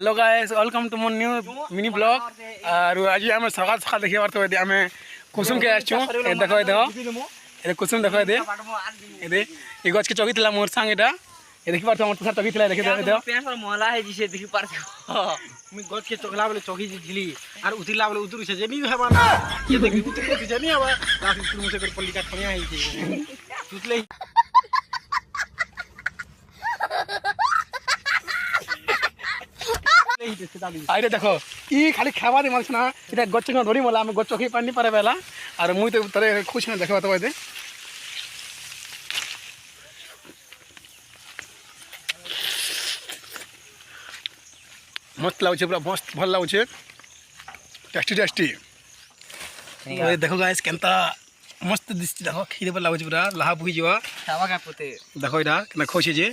hello guys welcome to more new mini blog और आज आम सकाल सकाल देखिए बार तो आम कुसुम के आसचु देखो ये कुसुम देखो ये गच के चौकी थी मोर सांग ये देखी पार्थ मोर तुषार चौकी थी देखिए महला है जिसे देखी पार्थ मुई गच के चौकला बेले चौकी थी और उतरला बेले उतरू से जेनी हेबा ना ये देखी उतर के जेनी हेबा लास्ट स्कूल मुझे कर पल्लिका खनिया है तुतले अरे देखो ई खाली खावा दे मानस ना इटा गच्च न धरी मला हम गच्च के पानी पारे बेला और मुई तो तरे खुश न देखो तो दे मस्त लाउछे पूरा मस्त भल लाउछे टेस्टी टेस्टी ओए देखो गाइस केनता मस्त दिसती देखो खीरे पर लाउछे पूरा लाहा बुही जवा खावा का पोते देखो इटा केना खोछे जे